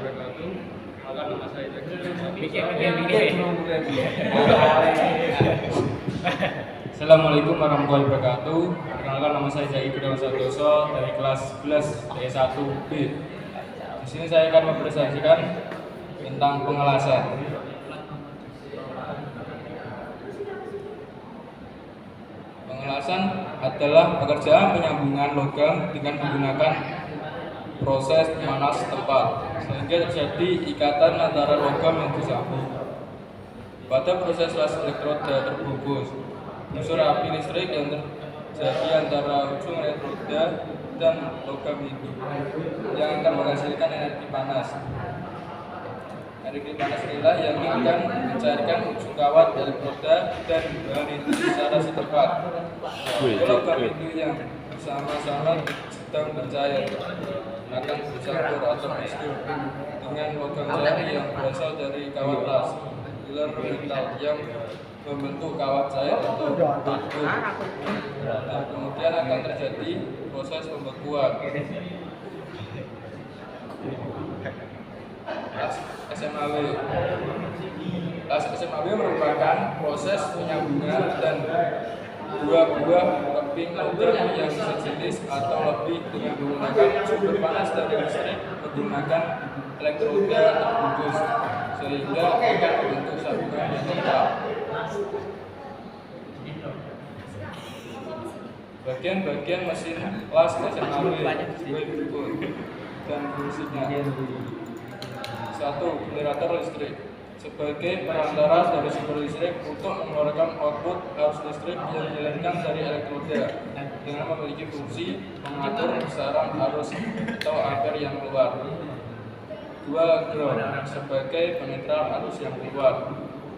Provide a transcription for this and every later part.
wabarakatuh. Perkenalkan nama saya Zaki. Assalamualaikum warahmatullahi wabarakatuh. Perkenalkan nama saya Zaki Gunawan Santoso dari kelas 11 D1B. Di sini saya akan mempresentasikan tentang pengelasan. Pengelasan adalah pekerjaan penyambungan logam dengan menggunakan proses pemanas tempat sehingga terjadi ikatan antara logam yang disambung. Pada proses las elektroda terbungkus unsur api listrik yang terjadi antara ujung elektroda dan logam itu yang akan menghasilkan energi panas. Energi panas inilah yang akan mencairkan ujung kawat elektroda dan bahan itu secara setempat. Logam itu yang bersama-sama sedang bercair akan bercampur atau mistur dengan logam cair yang berasal dari kawat las pilar metal yang membentuk kawat cair atau vakum. Dan kemudian akan terjadi proses pembekuan. SMAW. Las SMAW merupakan proses penyambungan dan dua buah keping logam yang sejenis atau lebih dengan menggunakan sumber panas dari listrik menggunakan elektroda terbungkus sehingga akan membentuk sambungan yang tetap. Bagian-bagian mesin las SMAW berikut dan fungsinya. 1. Generator listrik sebagai perantara dari sumber listrik untuk mengeluarkan output arus listrik yang dialirkan dari elektroda dengan memiliki fungsi mengatur besaran arus atau ampere yang keluar. 2. Ground sebagai penetral arus yang keluar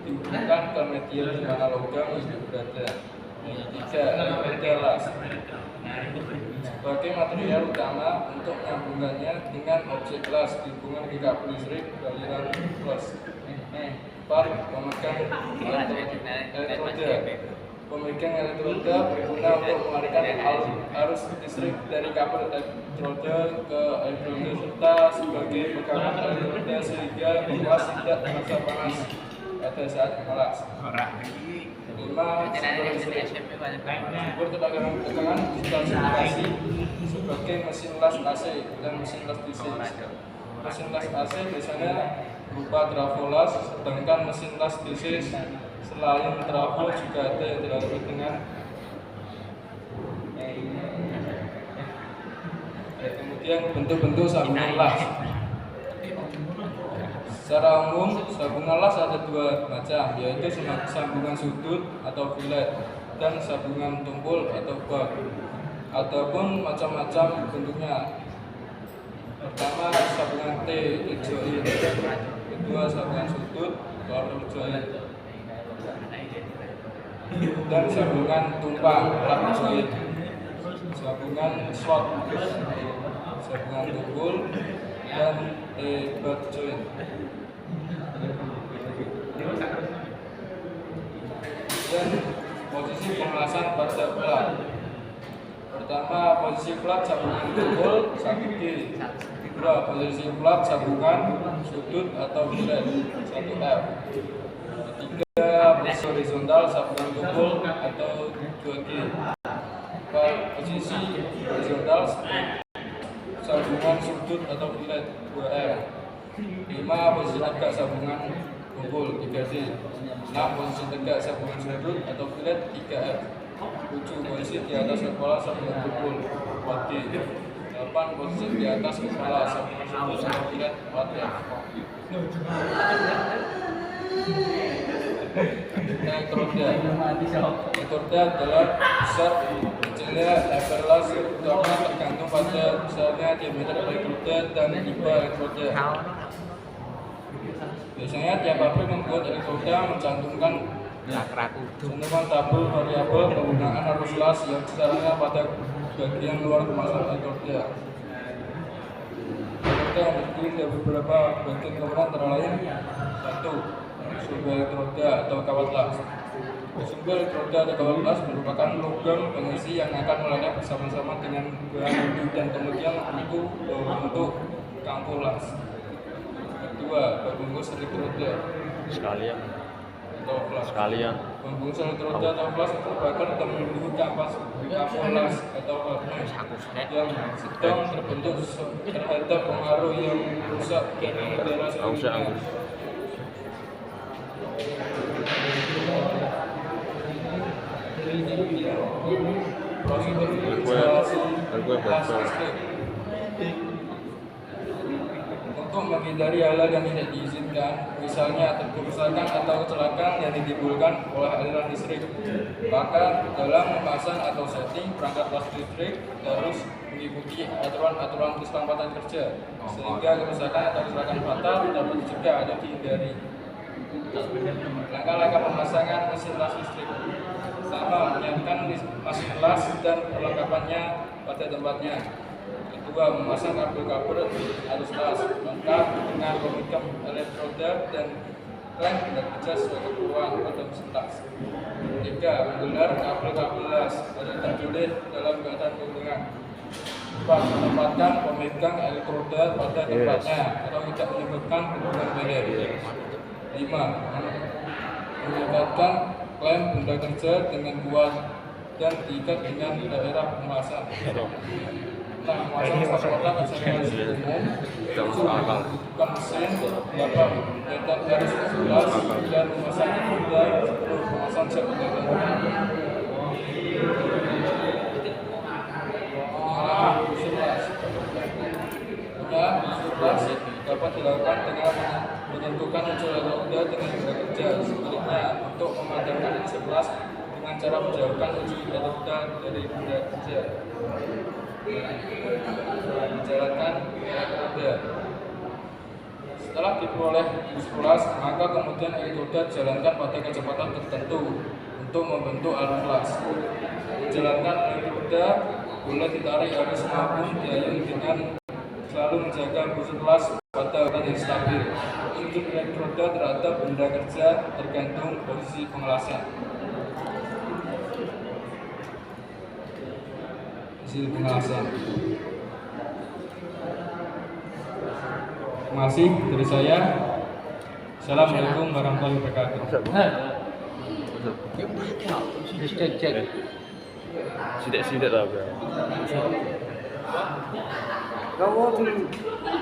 dihubungkan ke media di mana logam itu berada. 3. Las sebagai material utama untuk menyambungkannya dengan objek las dihubungkan ke kabel listrik aliran plus. 4. Pemegang elektroda. Pemegang elektroda berguna untuk mengalirkan arus listrik dari kabel elektroda ke elektroda serta sebagai pegangan elektroda sehingga mengelas tidak terasa panas pada saat mengelas. 5. Sumber tegangan diklasifikasi sebagai mesin las AC dan mesin las DC. Mesin las AC biasanya berupa trafo las, sedangkan mesin las DC selain trafo juga ada yang dilengkapi dengan kemudian bentuk-bentuk sambungan las. Secara umum, sambungan las ada dua macam, yaitu sambungan sudut atau fillet dan sambungan tumpul atau bag. Ataupun macam-macam bentuknya. Pertama, sambungan T join. Kedua, sambungan sudut atau join. Dan sambungan tumpang lap join. Sambungan slot, sambungan tumpul dan bag join. Dan posisi pengelasan pada plat. Pertama, posisi plat sambungan tumpul 1G. Kedua, posisi plat sambungan sudut atau fillet 1F. Ketiga, posisi horizontal sambungan tumpul atau 2G. Posisi horizontal sambungan sudut atau fillet 2F. 5. Posisi tegak sambungan tumpul 3D. 6. Posisi tegak sambungan sudut atau fillet 3F. 7. Posisi di atas kepala sambungan tumpul 4D. 8. Posisi di atas kepala sambungan sudut atau fillet 4F. Elektroda adalah besar kecilnya lebar las utama tergantung pada besarnya diameter elektroda dan tipe elektroda. Biasanya tiap pabrik membuat elektroda mencantumkan tabel variabel penggunaan arus las yang besarnya pada bagian luar kemasan elektroda. Elektroda yang terdiri dari beberapa bagian komponen antara lain: 1. Sumber elektroda atau kawat las. Sumber elektroda atau kawat las merupakan logam pengisi yang akan melekat bersama-sama dengan bahan itu dan kemudian membentuk kangkung las. Kedua, pembungkus elektroda Sekalian. atau flash. Sekalian. Pembungkus elektroda atau flash terbakar dan melindungi kampas flash atau flash yang sedang terbentuk terhadap pengaruh yang rusak dari udara sekitar. Prosedur instalasi flash listrik. Untuk menghindari hal-hal yang tidak diizinkan, misalnya kerusakan atau kecelakaan yang ditimbulkan oleh aliran listrik, maka dalam memasang atau setting perangkat flash listrik harus mengikuti aturan-aturan keselamatan kerja, sehingga kerusakan atau kecelakaan fatal dapat dicegah atau dihindari. Langkah-langkah pemasangan mesin flash listrik: sama, menyiapkan mesin flash dan perlengkapannya pada tempatnya. Kedua, memasang kabel-kabel arus flash lengkap dengan pemegang elektroda dan klem bekerja sesuai keperluan pada mesin flash. Tiga, menggelar kabel-kabel flash pada terjulid dalam keadaan kegungan. Empat, menempatkan pemegang elektroda pada tempatnya atau tidak menyebabkan hubungan beda. Lima, mengikatkan klem benda kerja dengan kuat dan diikat dengan daerah pengelasan. Nah, memasang kotak akselerasi umum, bukan mesin, dapat mencetak garis jelas dan memasang roda sebelum memasang set udara. Surplas dapat dilakukan dengan menentukan unsur roda dengan benda kerja. Sebaliknya, untuk memadamkan surplas dengan cara menjauhkan unsur roda dari benda kerja. Menjalankan elektroda. Setelah diperoleh surplas, maka kemudian elektroda dijalankan pada kecepatan tertentu untuk membentuk arus flash. Menjalankan elektroda boleh ditarik arus maupun diayun dengan selalu menjaga busur flash pada kecepatan yang stabil. Untuk elektroda terhadap benda kerja tergantung posisi pengelasan. Hasil pengelasan. Terima kasih dari saya. Assalamualaikum warahmatullahi wabarakatuh. Cek. Sidak lah bro. Kau